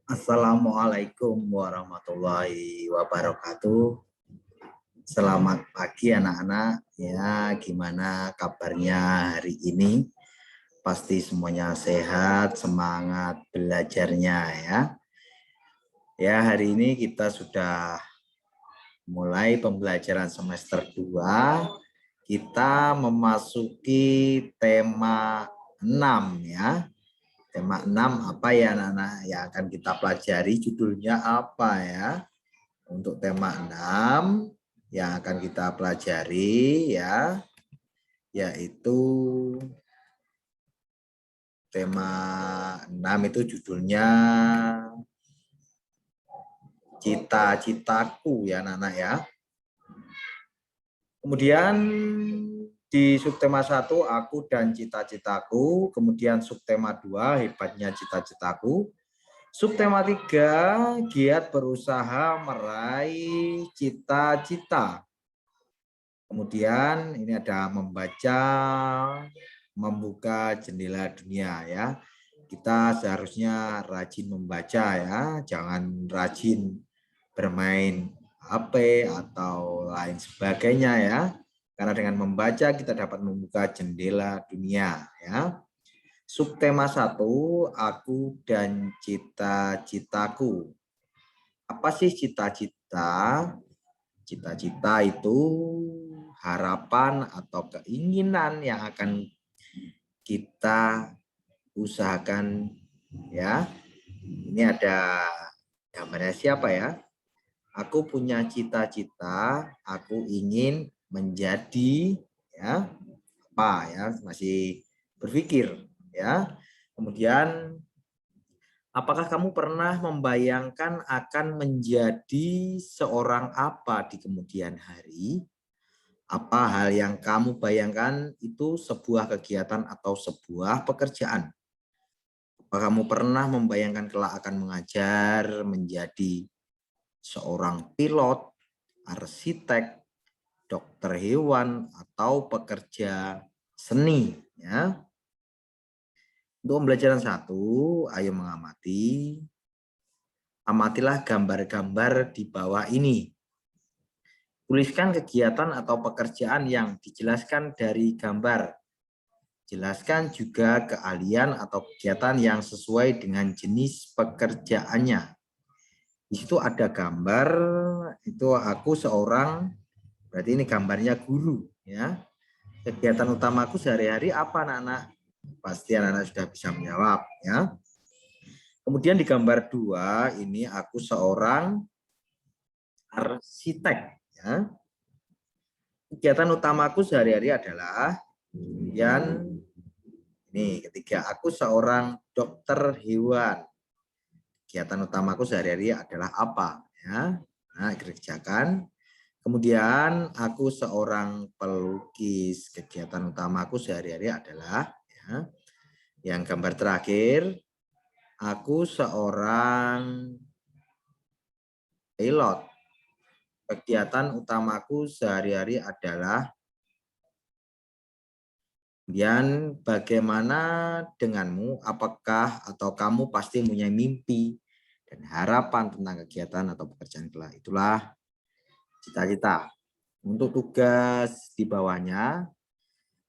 Assalamualaikum warahmatullahi wabarakatuh. Selamat pagi anak-anak. Ya, gimana kabarnya hari ini? Pasti semuanya sehat, semangat belajarnya ya. Ya, hari ini kita sudah mulai pembelajaran semester 2. Kita memasuki tema 6 ya. Tema 6 apa ya anak-anak yang akan kita pelajari, judulnya apa ya? Untuk tema 6 yang akan kita pelajari ya, yaitu tema 6 itu judulnya cita-citaku ya anak-anak ya. Kemudian di subtema 1 aku dan cita-citaku, kemudian subtema 2 hebatnya cita-citaku, subtema 3 giat berusaha meraih cita-cita. Kemudian ini ada membaca, membuka jendela dunia ya. Kita seharusnya rajin membaca ya, jangan rajin bermain HP atau lain sebagainya ya. Karena dengan membaca kita dapat membuka jendela dunia ya. Subtema 1, aku dan cita-citaku. Apa sih cita-cita? Cita-cita itu harapan atau keinginan yang akan kita usahakan ya. Ini ada gambarnya siapa ya? Aku punya cita-cita, aku ingin menjadi ya apa ya, masih berpikir ya. Kemudian apakah kamu pernah membayangkan akan menjadi seorang apa di kemudian hari? Apa hal yang kamu bayangkan itu sebuah kegiatan atau sebuah pekerjaan? Apa kamu pernah membayangkan kelak akan mengajar, menjadi seorang pilot, arsitek, dokter hewan, atau pekerja seni? Ya. Untuk pembelajaran 1, ayo mengamati. Amatilah gambar-gambar di bawah ini. Tuliskan kegiatan atau pekerjaan yang dijelaskan dari gambar. Jelaskan juga keahlian atau kegiatan yang sesuai dengan jenis pekerjaannya. Di situ ada gambar, itu aku seorang, berarti ini gambarnya guru. Ya. Kegiatan utamaku sehari-hari apa anak-anak? Pasti anak-anak sudah bisa menjawab. Ya. Kemudian di gambar 2, ini aku seorang arsitek. Ya. Kegiatan utamaku sehari-hari adalah, kemudian ini ketiga, aku seorang dokter hewan. Kegiatan utamaku sehari-hari adalah apa? Ya, nah kerjakan. Kemudian aku seorang pelukis. Kegiatan utamaku sehari-hari adalah ya, yang gambar terakhir, aku seorang pilot. Kegiatan utamaku sehari-hari adalah. Kemudian bagaimana denganmu? Apakah atau kamu pasti punya mimpi dan harapan tentang kegiatan atau pekerjaan kelak? Itulah cita-cita. Untuk tugas di bawahnya,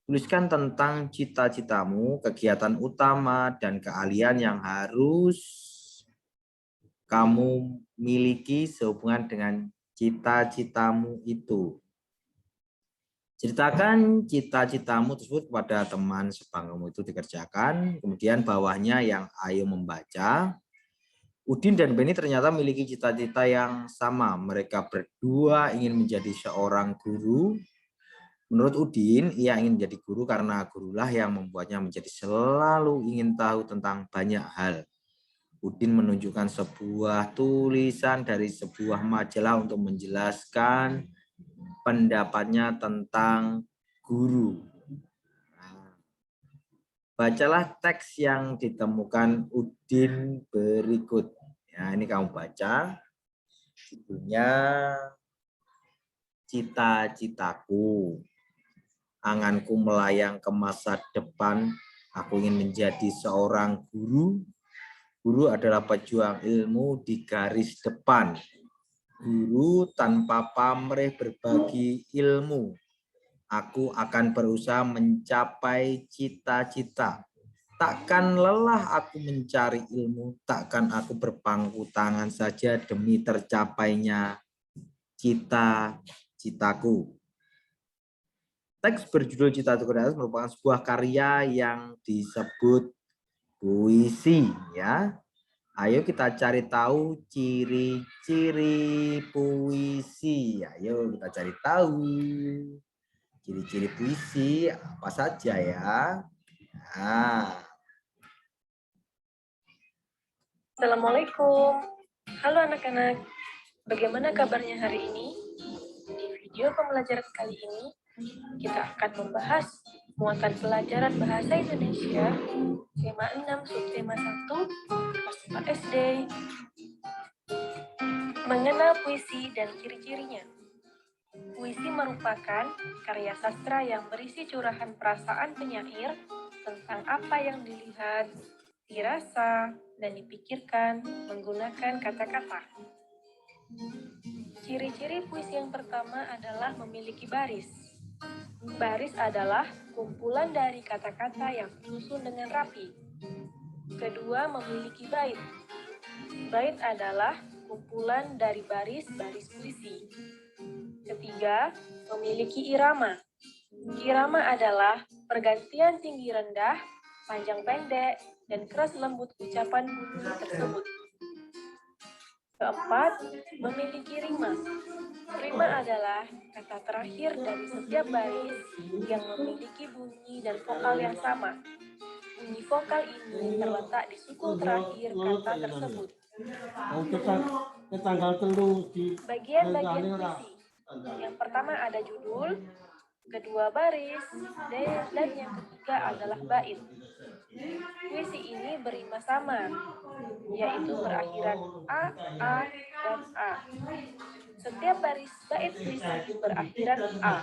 tuliskan tentang cita-citamu, kegiatan utama, dan keahlian yang harus kamu miliki sehubungan dengan cita-citamu itu. Ceritakan cita-citamu tersebut kepada teman sebanggamu itu dikerjakan. Kemudian bawahnya yang ayo membaca. Udin dan Beni ternyata memiliki cita-cita yang sama. Mereka berdua ingin menjadi seorang guru. Menurut Udin, ia ingin menjadi guru karena gurulah yang membuatnya menjadi selalu ingin tahu tentang banyak hal. Udin menunjukkan sebuah tulisan dari sebuah majalah untuk menjelaskan pendapatnya tentang guru. Nah, bacalah teks yang ditemukan Udin berikut. Ya, ini kamu baca. Judulnya Cita-citaku. Anganku melayang ke masa depan. Aku ingin menjadi seorang guru. Guru adalah pejuang ilmu di garis depan. Guru tanpa pamrih berbagi ilmu. Aku akan berusaha mencapai cita-cita. Takkan lelah aku mencari ilmu, takkan aku berpangku tangan saja demi tercapainya cita-citaku. Teks berjudul Cita-Citaku merupakan sebuah karya yang disebut puisi, ya. Ayo kita cari tahu ciri-ciri puisi. Ayo kita cari tahu ciri-ciri puisi apa saja ya. Nah. Assalamualaikum. Halo anak-anak. Bagaimana kabarnya hari ini? Di video pembelajaran kali ini, kita akan membahas muatan pelajaran Bahasa Indonesia tema 6 subtema 1 kelas 4 SD. Mengenal puisi dan ciri-cirinya. Puisi merupakan karya sastra yang berisi curahan perasaan penyair tentang apa yang dilihat, dirasa, dan dipikirkan menggunakan kata-kata. Ciri-ciri puisi yang pertama adalah memiliki baris. Baris adalah kumpulan dari kata-kata yang disusun dengan rapi. Kedua, memiliki bait. Bait adalah kumpulan dari baris-baris puisi. Ketiga, memiliki irama. Irama adalah pergantian tinggi rendah, panjang pendek, dan keras lembut ucapan bunyi tersebut. Keempat, memiliki rima. Rima adalah kata terakhir dari setiap baris yang memiliki bunyi dan vokal yang sama. Bunyi vokal ini terletak di suku terakhir kata tersebut. Bagian-bagian puisi. Yang pertama ada judul, kedua baris, dan yang ketiga adalah bait. Puisi ini berima sama, yaitu berakhiran A, dan A. Setiap baris bait puisi berakhiran A.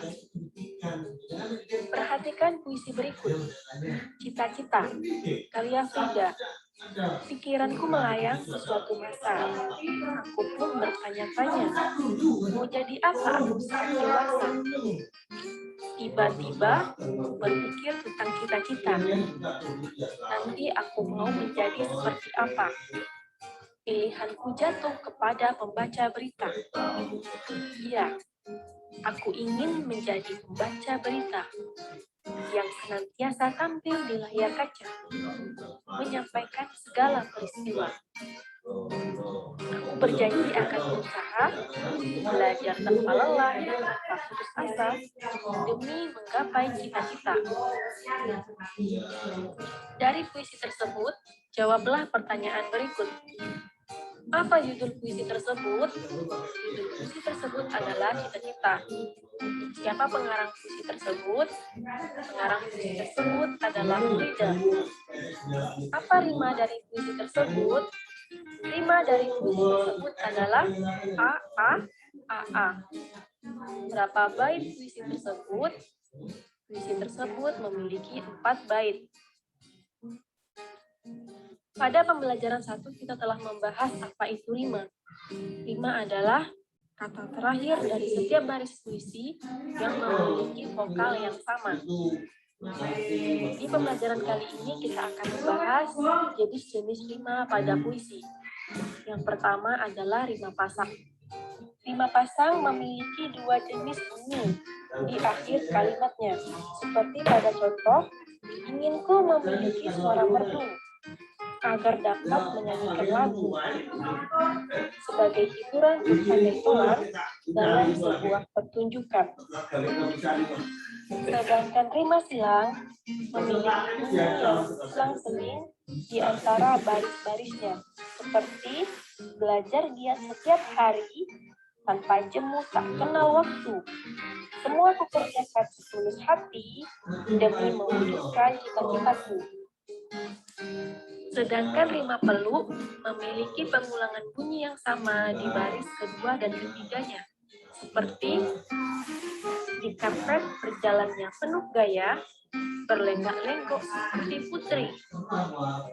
Perhatikan puisi berikut. Cita-cita, karya Frida. Pikiranku melayang sesuatu masa. Aku pun bertanya-tanya, mau jadi apa aku saat dewasa? Tiba-tiba berpikir tentang cita-cita. Nanti aku mau menjadi seperti apa? Pilihanku jatuh kepada pembaca berita. Ya, aku ingin menjadi pembaca berita yang senantiasa tampil di layar kaca, menyampaikan segala peristiwa. Aku berjanji akan berusaha, belajar tanpa lelah dan tanpa putus asa demi menggapai cita-cita. Dari puisi tersebut, jawablah pertanyaan berikut. Apa judul puisi tersebut? Judul puisi tersebut adalah Cita-Cita. Siapa pengarang puisi tersebut? Pengarang puisi tersebut adalah Frida. Apa rima dari puisi tersebut? Rima dari puisi tersebut adalah A, A, A, A. Berapa bait puisi tersebut? Puisi tersebut memiliki 4 bait. Pada pembelajaran 1 kita telah membahas apa itu rima. Rima adalah kata terakhir dari setiap baris puisi yang memiliki vokal yang sama. Di pembelajaran kali ini kita akan membahas jenis-jenis rima pada puisi. Yang pertama adalah rima pasang. Rima pasang memiliki 2 jenis bunyi di akhir kalimatnya. Seperti pada contoh, inginku memiliki suara merdu agar dapat menyanyikan lagu sebagai hiburan kepada Tuhan dalam sebuah pertunjukan. Sedangkan rima silang memiliki bunyi yang selang-seling di antara baris-barisnya, seperti belajar giat setiap hari tanpa jemu tak kenal waktu. Semua kukerjakan setulus hati demi mewujudkan cita-citaku. Sedangkan rima peluk memiliki pengulangan bunyi yang sama di baris kedua dan ketiganya, seperti di karpet berjalannya penuh gaya, berlenggak-lenggok seperti putri,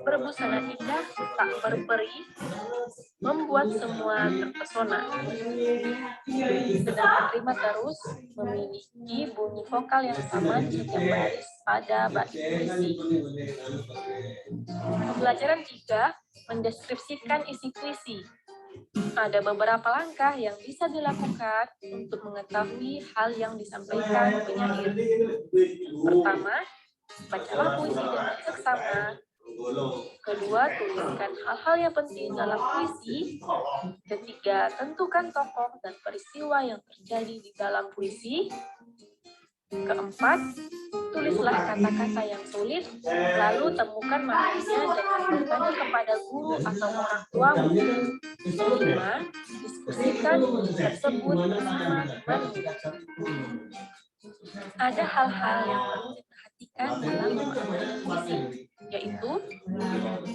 berbusana indah tak berperi, membuat semua terpesona. Sedangkan rima terus memiliki bunyi vokal yang sama di setiap baris pada bait puisi. Pembelajaran 3, mendeskripsikan isi puisi. Ada beberapa langkah yang bisa dilakukan untuk mengetahui hal yang disampaikan penyair. Pertama, bacalah puisi dengan seksama. Kedua, tuliskan hal-hal yang penting dalam puisi. Ketiga, tentukan tokoh dan peristiwa yang terjadi di dalam puisi. Keempat, tulislah kata-kata yang sulit, lalu temukan maknanya dengan bertanya kepada guru atau orang tuamu. Kelima, diskusikan puisi tersebut bersama temanmu. Ada hal-hal yang perlu diperhatikan dalam mengambil puisi, yaitu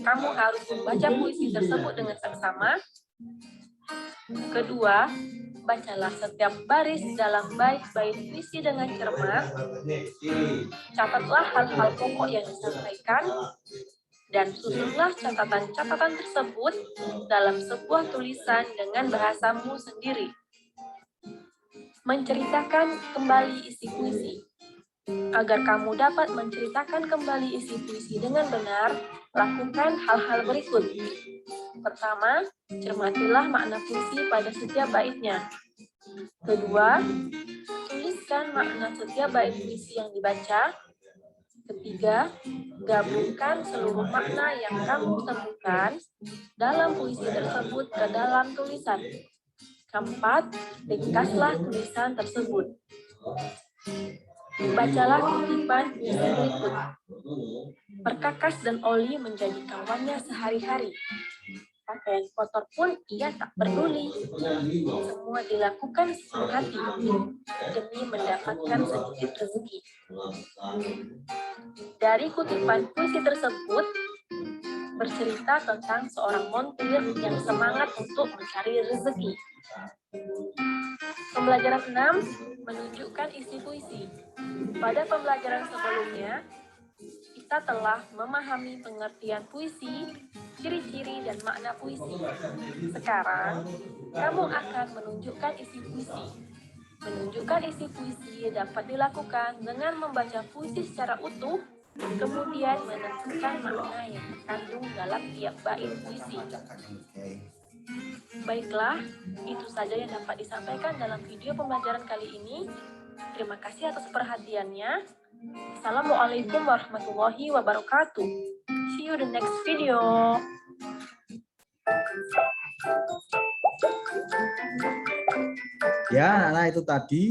kamu harus membaca puisi tersebut dengan seksama. Kedua, bacalah setiap baris dalam bait-bait puisi dengan cermat. Catatlah hal-hal pokok yang disampaikan dan susunlah catatan-catatan tersebut dalam sebuah tulisan dengan bahasamu sendiri. Menceritakan kembali isi puisi. Agar kamu dapat menceritakan kembali isi puisi dengan benar, lakukan hal-hal berikut. Pertama, cermatilah makna puisi pada setiap baitnya. Kedua, tuliskan makna setiap bait puisi yang dibaca. Ketiga, gabungkan seluruh makna yang kamu temukan dalam puisi tersebut ke dalam tulisan. Keempat, ringkaslah tulisan tersebut. Bacalah kutipan puisi berikut. Perkakas dan oli menjadi kawannya sehari-hari. Pakaian kotor pun ia tak peduli. Semua dilakukan sepenuh hati demi mendapatkan sedikit rezeki. Dari kutipan puisi tersebut bercerita tentang seorang montir yang semangat untuk mencari rezeki. Pembelajaran 6, menunjukkan isi puisi. Pada pembelajaran sebelumnya, kita telah memahami pengertian puisi, ciri-ciri dan makna puisi. Sekarang, kamu akan menunjukkan isi puisi. Menunjukkan isi puisi dapat dilakukan dengan membaca puisi secara utuh, kemudian menentukan makna yang terkandung dalam tiap bait puisi. Baiklah, itu saja yang dapat disampaikan dalam video pembelajaran kali ini. Terima kasih atas perhatiannya. Assalamualaikum warahmatullahi wabarakatuh. See you the next video. Ya, anak-anak itu tadi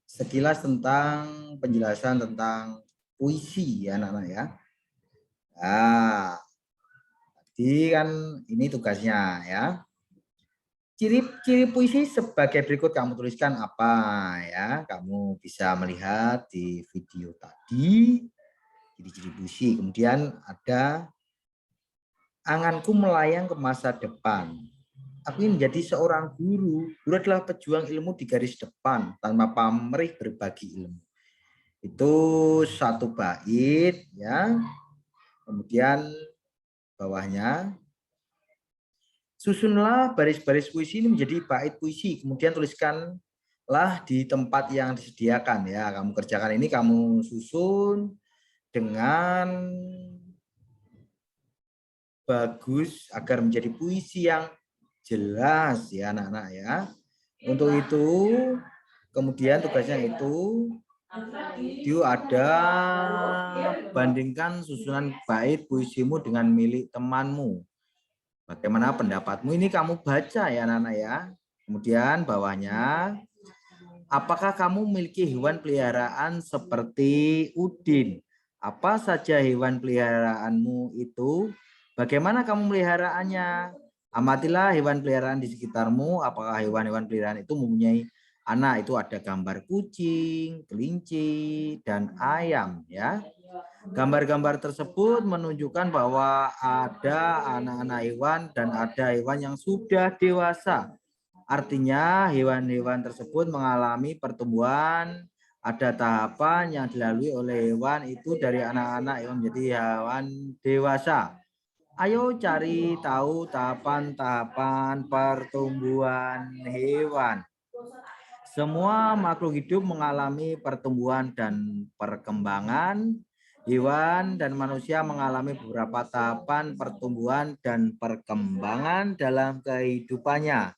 sekilas tentang penjelasan tentang puisi ya anak-anak ya. Nah, tadi kan ini tugasnya ya. Ciri-ciri puisi sebagai berikut, kamu tuliskan apa ya. Kamu bisa melihat di video tadi ciri-ciri puisi. Kemudian ada anganku melayang ke masa depan. Aku ingin menjadi seorang guru. Guru adalah pejuang ilmu di garis depan tanpa pamrih berbagi ilmu. Itu satu bait ya. Kemudian bawahnya, susunlah baris-baris puisi ini menjadi bait puisi. Kemudian tuliskanlah di tempat yang disediakan ya. Kamu kerjakan ini, kamu susun dengan bagus agar menjadi puisi yang jelas ya anak-anak ya. Untuk itu, kemudian tugasnya itu ada bandingkan susunan bait puisimu dengan milik temanmu. Bagaimana pendapatmu? Ini kamu baca ya anak-anak ya. Kemudian bawahnya, apakah kamu memiliki hewan peliharaan seperti Udin? Apa saja hewan peliharaanmu itu? Bagaimana kamu memeliharaannya? Amatilah hewan peliharaan di sekitarmu. Apakah hewan-hewan peliharaan itu mempunyai anak? Itu ada gambar kucing, kelinci, dan ayam ya. Gambar-gambar tersebut menunjukkan bahwa ada anak-anak hewan dan ada hewan yang sudah dewasa. Artinya hewan-hewan tersebut mengalami pertumbuhan, ada tahapan yang dilalui oleh hewan itu dari anak-anak yang menjadi hewan dewasa. Ayo cari tahu tahapan-tahapan pertumbuhan hewan. Semua makhluk hidup mengalami pertumbuhan dan perkembangan. Hewan dan manusia mengalami beberapa tahapan pertumbuhan dan perkembangan dalam kehidupannya.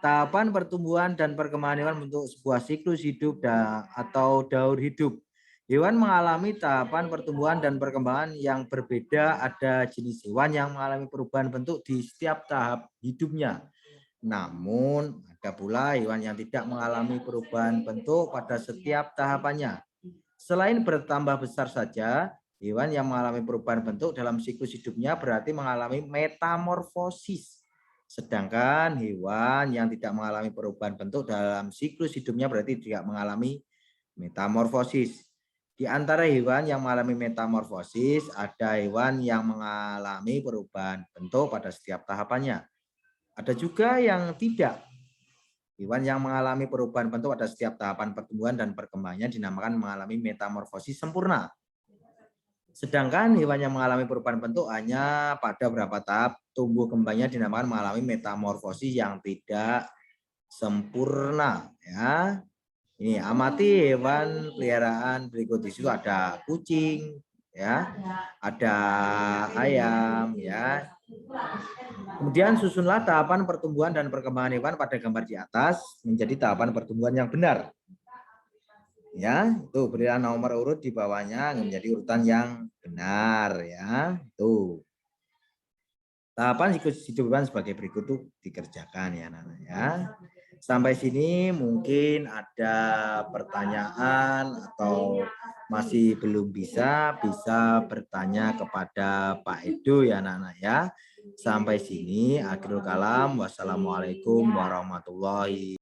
Tahapan pertumbuhan dan perkembangan hewan bentuk sebuah siklus hidup atau daur hidup. Hewan mengalami tahapan pertumbuhan dan perkembangan yang berbeda. Ada jenis hewan yang mengalami perubahan bentuk di setiap tahap hidupnya. Namun, ada pula hewan yang tidak mengalami perubahan bentuk pada setiap tahapannya. Selain bertambah besar saja, hewan yang mengalami perubahan bentuk dalam siklus hidupnya berarti mengalami metamorfosis. Sedangkan hewan yang tidak mengalami perubahan bentuk dalam siklus hidupnya berarti tidak mengalami metamorfosis. Di antara hewan yang mengalami metamorfosis, ada hewan yang mengalami perubahan bentuk pada setiap tahapannya. Ada juga yang tidak. Hewan yang mengalami perubahan bentuk pada setiap tahapan pertumbuhan dan perkembangannya dinamakan mengalami metamorfosis sempurna. Sedangkan hewan yang mengalami perubahan bentuk hanya pada beberapa tahap tumbuh kembangnya dinamakan mengalami metamorfosis yang tidak sempurna. Ya, ini amati hewan peliharaan berikut. Di situ ada kucing, ya, ada ayam, ya. Kemudian susunlah tahapan pertumbuhan dan perkembangan hewan pada gambar di atas menjadi tahapan pertumbuhan yang benar. Ya, itu berilah nomor urut di bawahnya menjadi urutan yang benar, ya. Itu. Tahapan siklus hidup hewan sebagai berikut itu dikerjakan ya anak-anak ya. Sampai sini mungkin ada pertanyaan atau masih belum bisa bertanya kepada Pak Edo ya anak-anak ya. Sampai sini akhirul kalam. Wassalamualaikum warahmatullahi